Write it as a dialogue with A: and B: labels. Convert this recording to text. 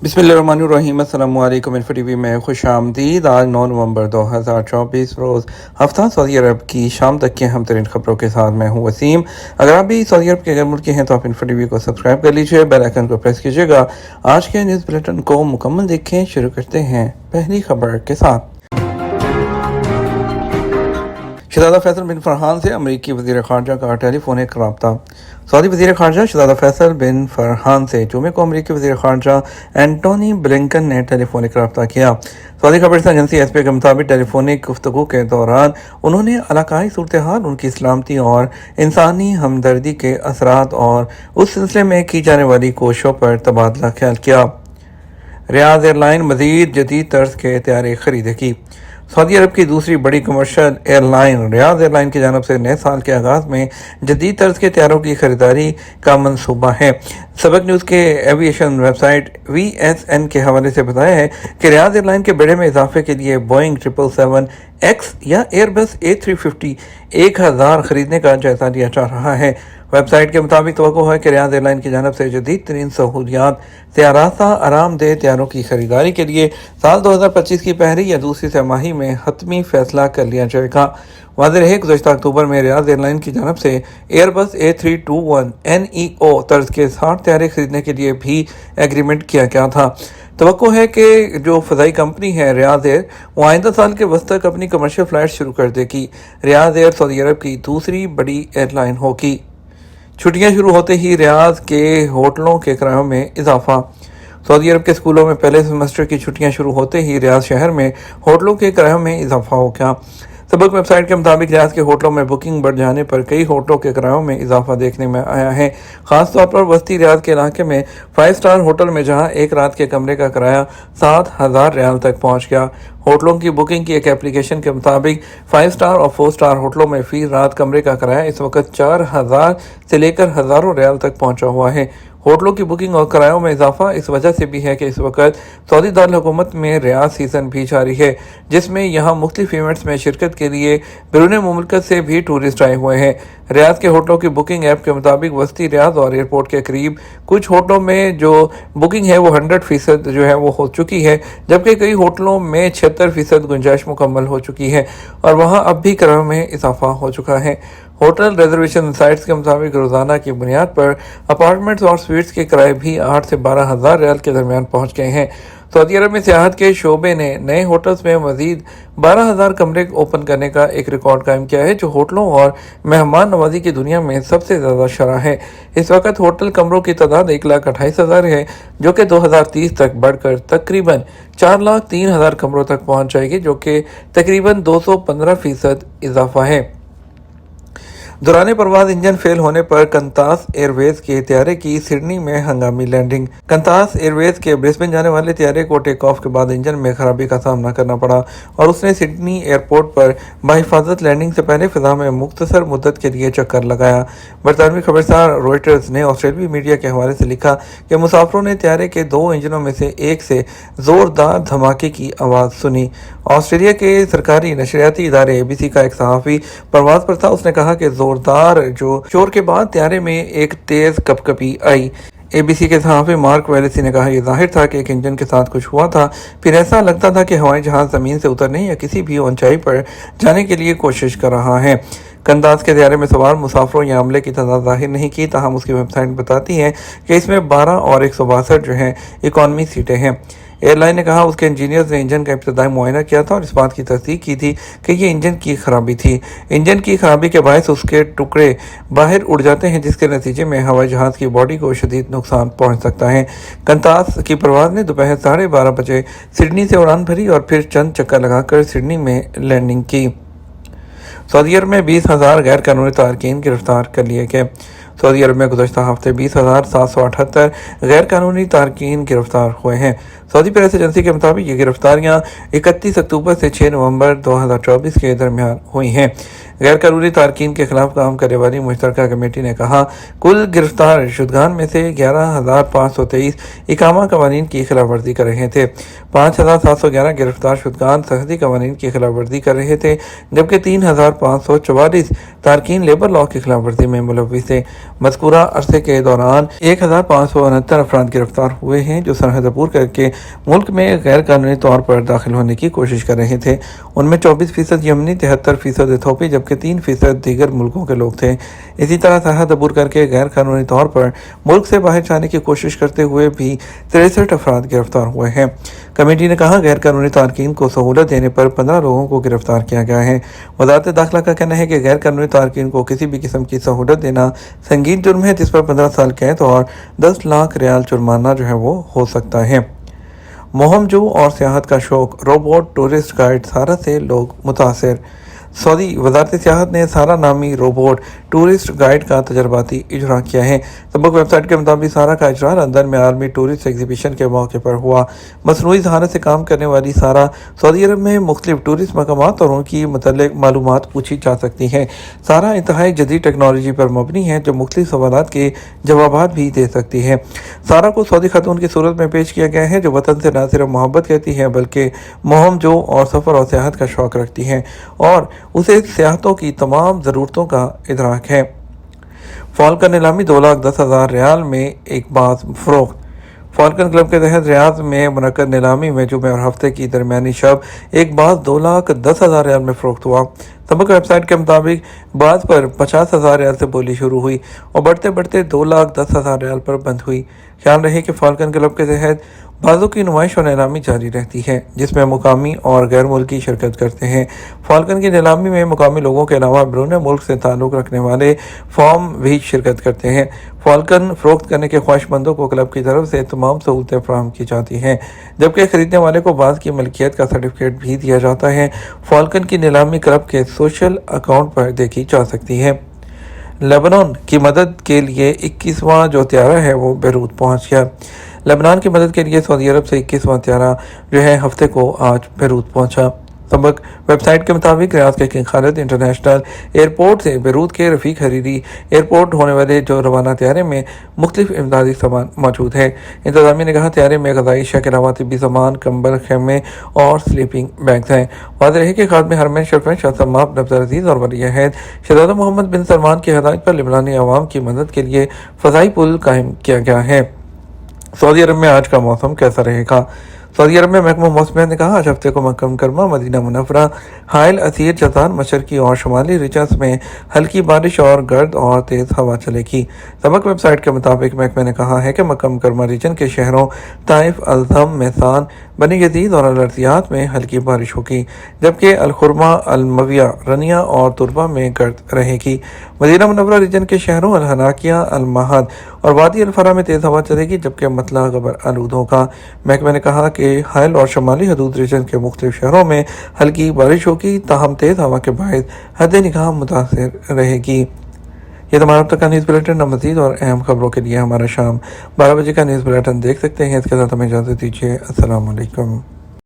A: بسم اللہ الرحمن الرحیم۔ السلام علیکم۔ انفو ٹی وی میں خوش آمدید۔ آج 9 نومبر 2024 روز ہفتہ سعودی عرب کی شام تک کی اہم ترین خبروں کے ساتھ میں ہوں وسیم۔ اگر آپ بھی سعودی عرب کے غیر ملکی ہیں تو آپ انفو ٹی وی کو سبسکرائب کر لیجئے، بیل آئیکن کو پریس کیجئے گا۔ آج کے نیوز بلیٹن کو مکمل دیکھیں۔ شروع کرتے ہیں پہلی خبر کے ساتھ۔ شہزادہ فیصل بن فرحان سے امریکی وزیر خارجہ کا ٹیلی فونک رابطہ۔ سعودی وزیر خارجہ شہزادہ فیصل بن فرحان سے جمعے کو امریکی وزیر خارجہ اینٹونی بلنکن نے ٹیلی فونک رابطہ کیا۔ سعودی خبررساں ایجنسی ایس پی کے مطابق ٹیلی فونک گفتگو کے دوران انہوں نے علاقائی صورتحال، ان کی سلامتی اور انسانی ہمدردی کے اثرات اور اس سلسلے میں کی جانے والی کوششوں پر تبادلہ خیال کیا۔ ریاض ایئر لائن مزید جدید طرز کے طیارے خریدے گی۔ سعودی عرب کی دوسری بڑی کمرشل ایئر لائن ریاض ایئر لائن کی جانب سے نئے سال کے آغاز میں جدید طرز کے طیاروں کی خریداری کا منصوبہ ہے۔ سبق نیوز کے ایویشن ویب سائٹ VSN کے حوالے سے بتایا ہے کہ ریاض ایئر لائن کے بیڑے میں اضافے کے لیے بوئنگ 777X یا ایئر بس A350 1000 خریدنے کا جائزہ لیا جا رہا ہے۔ ویب سائٹ کے مطابق توقع ہے کہ ریاض ایئر لائن کی جانب سے جدید ترین سہولیات طیارساز آرام دہ طیاروں کی خریداری کے لیے سال 2025 کی پہلی یا دوسری سہ ماہی میں حتمی فیصلہ کر لیا جائے گا۔ واضح رہے گزشتہ اکتوبر میں ریاض ایئر لائن کی جانب سے ایئر بس A321neo طرز کے 60 طیارے خریدنے کے لیے بھی ایگریمنٹ کیا گیا تھا۔ توقع ہے کہ جو فضائی کمپنی ہے ریاض ایئر، وہ آئندہ سال کے وسط تک اپنی کمرشل فلائٹ شروع کر دے گی۔ ریاض ایئر سعودی عرب کی دوسری بڑی ایئر لائن ہوگی۔ چھٹیاں شروع ہوتے ہی ریاض کے ہوٹلوں کے کرایوں میں اضافہ۔ سعودی عرب کے اسکولوں میں پہلے سیمسٹر کی چھٹیاں شروع ہوتے ہی ریاض شہر میں ہوٹلوں کے کرایوں میں اضافہ ہو گیا۔ سبق ویب سائٹ کے مطابق ریاض کے ہوٹلوں میں بکنگ بڑھ جانے پر کئی ہوٹلوں کے کرایوں میں اضافہ دیکھنے میں آیا ہے۔ خاص طور پر وسطی ریاض کے علاقے میں 5 اسٹار ہوٹل میں جہاں ایک رات کے کمرے کا کرایہ 7000 ریال تک پہنچ گیا۔ ہوٹلوں کی بکنگ کی ایک اپلیکیشن کے مطابق 5 اسٹار اور 4 اسٹار ہوٹلوں میں فی رات کمرے کا کرایہ اس وقت 4000 سے لے کر ہزاروں ریال تک پہنچا ہوا ہے۔ ہوٹلوں کی بکنگ اور کرایوں میں اضافہ اس وجہ سے بھی ہے کہ اس وقت سعودی دارالحکومت میں ریاض سیزن بھی جاری ہے، جس میں یہاں مختلف ایونٹس میں شرکت کے لیے بیرون مملکت سے بھی ٹورسٹ آئے ہوئے ہیں۔ ریاض کے ہوٹلوں کی بکنگ ایپ کے مطابق وسطی ریاض اور ایئرپورٹ کے قریب کچھ ہوٹلوں میں جو بکنگ ہے وہ 100% جو ہے وہ ہو چکی ہے، جبکہ کئی ہوٹلوں میں 76% گنجائش مکمل ہو چکی ہے اور وہاں اب بھی کرایوں میں اضافہ ہو چکا ہے۔ ہوٹل ریزرویشن سائٹس کے مطابق روزانہ کی بنیاد پر اپارٹمنٹس اور سویٹس کے کرائے بھی 8 سے 12 ہزار ریال کے درمیان پہنچ گئے ہیں۔ سعودی عرب میں سیاحت کے شعبے نے نئے ہوٹلز میں مزید 12,000 کمرے اوپن کرنے کا ایک ریکارڈ قائم کیا ہے، جو ہوٹلوں اور مہمان نوازی کی دنیا میں سب سے زیادہ شرح ہے۔ اس وقت ہوٹل کمروں کی تعداد 1,28,000 ہے، جو کہ 2030 تک بڑھ کر تقریباً 4,03,000 کمروں تک پہنچ جائے گی، جو کہ تقریباً 215% اضافہ ہے۔ دوران پرواز انجن فیل ہونے پر قنطاس ایئر ویز کے طیارے کی سڈنی میں ہنگامی لینڈنگ۔ قنطاس ایئر ویز کے برسبن جانے والے طیارے کو ٹیک آف کے بعد انجن میں خرابی کا سامنا کرنا پڑا اور اس نے سڈنی ایئرپورٹ پر بحفاظت لینڈنگ سے پہلے فضا میں مختصر مدت کے لیے چکر لگایا۔ برطانوی خبررساں روئٹرز نے آسٹریلوی میڈیا کے حوالے سے لکھا کہ مسافروں نے طیارے کے 2 انجنوں میں سے ایک سے زوردار دھماکے کی آواز سنی۔ آسٹریلیا کے سرکاری نشریاتی ادارے ABC کا ایک صحافی پرواز پر تھا۔ اس نے کہا کہ زوردار شور کے بعد طیارے میں ایک تیز کپکپی آئی۔ ABC کے صحافی مارک ویلیسی نے کہا یہ ظاہر تھا کہ ایک انجن کے ساتھ کچھ ہوا تھا، پھر ایسا لگتا تھا کہ ہوائی جہاز زمین سے اترنے یا کسی بھی اونچائی پر جانے کے لیے کوشش کر رہا ہے۔ قنطاس کے طیارے میں سوار مسافروں یا عملے کی تعداد ظاہر نہیں کی، تاہم اس کی ویب سائٹ بتاتی ہے کہ اس میں 12 اور 162 جو ہیں اکانومی سیٹیں ہیں۔ ایئر لائن نے کہا اس کے انجینئرز نے انجن کا ابتدائی معائنہ کیا تھا اور اس بات کی تصدیق کی تھی کہ یہ انجن کی خرابی تھی۔ انجن کی خرابی کے باعث اس کے ٹکڑے باہر اڑ جاتے ہیں، جس کے نتیجے میں ہوائی جہاز کی باڈی کو شدید نقصان پہنچ سکتا ہے۔ قنطاس کی پرواز نے دوپہر 12:30 بجے سڈنی سے اڑان بھری اور پھر چند چکر لگا کر سڈنی میں لینڈنگ کی۔ سعودی عرب میں 20,000 غیر قانونی تارکین گرفتار کر لیے گئے۔ سعودی عرب میں گزشتہ ہفتے 20,778 غیر قانونی تارکین گرفتار ہوئے ہیں۔ سعودی پریس ایجنسی کے مطابق یہ گرفتاریاں 31 اکتوبر سے 6 نومبر 2024 کے درمیان ہوئی ہیں۔ غیر قانونی تارکین کے خلاف کام کرنے والی مشترکہ کمیٹی نے کہا کل گرفتار شدگان میں سے 11,523 اقامہ قوانین کی خلاف ورزی کر رہے تھے۔ 5,711 گرفتار شدگان سرحدی قوانین کی خلاف ورزی کر رہے تھے، جبکہ 3,544 تارکین لیبر لاء کی خلاف ورزی میں ملوث تھے۔ مذکورہ عرصے کے دوران 1569 افراد گرفتار ہوئے ہیں جو سرحد عبور کر کے ملک میں غیر قانونی طور پر داخل ہونے کی کوشش کر رہے تھے۔ ان میں 24% یمنی، 73% ایتھوپی جبکہ 3% دیگر ملکوں کے لوگ تھے۔ اسی طرح سرحد عبور کر کے غیر قانونی طور پر ملک سے باہر جانے کی کوشش کرتے ہوئے بھی 63 افراد گرفتار ہوئے ہیں۔ کمیٹی نے کہا غیر قانونی تارکین کو سہولت دینے پر 15 لوگوں کو گرفتار کیا گیا ہے۔ وزارت داخلہ کا کہنا ہے کہ غیر قانونی تارکین کو کسی بھی قسم کی سہولت دینا سنگین جرم ہے جس پر 15 سال قید اور 10 لاکھ ریال جرمانہ وہ ہو سکتا ہے۔ مہم جو اور سیاحت کا شوق، روبوٹ ٹورسٹ گائیڈ سارا سے لوگ متاثر۔ سعودی وزارت سیاحت نے سارا نامی روبوٹ ٹورسٹ گائیڈ کا تجرباتی اجرا کیا ہے۔ سبق ویب سائٹ کے مطابق سارا کا اجرا لندن میں عالمی ٹورسٹ ایگزیبیشن کے موقع پر ہوا۔ مصنوعی ذہانت سے کام کرنے والی سارا سعودی عرب میں مختلف ٹورسٹ مقامات اور ان کی متعلق معلومات پوچھی جا سکتی ہیں۔ سارا انتہائی جدید ٹیکنالوجی پر مبنی ہے جو مختلف سوالات کے جوابات بھی دے سکتی ہے۔ سارا کو سعودی خاتون کی صورت میں پیش کیا گیا ہے جو وطن سے نہ صرف محبت کرتی ہے بلکہ مہم جو اور سفر اور سیاحت کا شوق رکھتی ہے اور اسے سیاحتوں کی تمام ضرورتوں کا ادراک ہے۔ فالکن نیلامی 2,10,000 ریال میں ایک باز فروخت۔ فالکن کلب کے تحت ریاض میں منعقد نیلامی میں جمعہ اور ہفتے کی درمیانی شب ایک باز 2,10,000 ریال میں فروخت ہوا۔ سبق ویب سائٹ کے مطابق باز پر 50,000 ریال سے بولی شروع ہوئی اور بڑھتے بڑھتے 2,10,000 ریال پر بند ہوئی۔ خیال رہے کہ فالکن کلب کے تحت بازوں کی نمائش اور نیلامی جاری رہتی ہے جس میں مقامی اور غیر ملکی شرکت کرتے ہیں۔ فالکن کی نیلامی میں مقامی لوگوں کے علاوہ بیرون ملک سے تعلق رکھنے والے فارم بھی شرکت کرتے ہیں۔ فالکن فروخت کرنے کے خواہش مندوں کو کلب کی طرف سے تمام سہولتیں فراہم کی جاتی ہیں جبکہ خریدنے والے کو باز کی ملکیت کا سرٹیفکیٹ بھی دیا جاتا ہے۔ فالکن کی نیلامی کلب کے سوشل اکاؤنٹ پر دیکھی جا سکتی ہے۔ لبنان کی مدد کے لیے 21واں جو طیارہ ہے وہ بیروت پہنچ گیا۔ لبنان کی مدد کے لیے سعودی عرب سے 21واں طیارہ ہفتے کو آج بیروت پہنچا۔ سبق ویب سائٹ کے مطابق ریاض کے کنگ خالد انٹرنیشنل ایئرپورٹ سے بیروت کے رفیق حریری ایئرپورٹ ہونے والے جو روانہ طیارے میں مختلف امدادی سامان موجود ہے۔ انتظامیہ نے کہا طیارے میں غذائی اشیاء کے علاوہ طبی سامان، کمبل، خیمے اور سلیپنگ بیگز ہیں۔ واضح ہے کہ خادم حرمین شریفین شاہ سماح نفس عزیز اور ولی عہد شہزادہ محمد بن سلمان کی ہدایت پر لبنانی عوام کی مدد کے لیے فضائی پل قائم کیا گیا ہے۔ سعودی عرب میں آج کا موسم کیسا رہے گا؟ سعودی عرب میں محکمہ موسمیات نے کہا آج ہفتے کو مکہ مکرمہ، مدینہ منورہ، حائل، عسیر، جازان، مشرقی اور شمالی ریجنز میں ہلکی بارش اور گرد اور تیز ہوا چلے گی۔ سبق ویب سائٹ کے مطابق محکمہ نے کہا ہے کہ مکہ مکرمہ ریجن کے شہروں طائف، الزم، میسان، بنی یزید اور الارضیات میں ہلکی بارش ہوگی جبکہ الخرمہ، المویہ، رنیہ اور تربہ میں گرد رہے گی۔ مدینہ منورہ ریجن کے شہروں الحناکیہ، المہد اور وادی الفرا میں تیز ہوا چلے گی جبکہ مطلع غبر آلود ہوگا۔ محکمہ نے کہا کہ حائل اور شمالی حدود ریجن کے مختلف شہروں میں ہلکی بارش ہوگی تاہم تیز ہوا کے باعث حد نگاہ متاثر رہے گی۔ یہ تمہارا اب تک کا نیوز بلیٹن۔ مزید اور اہم خبروں کے لیے ہمارا شام 12 بجے کا نیوز بلیٹن دیکھ سکتے ہیں۔ اس کے ساتھ ہمیں اجازت دیجیے۔ السلام علیکم۔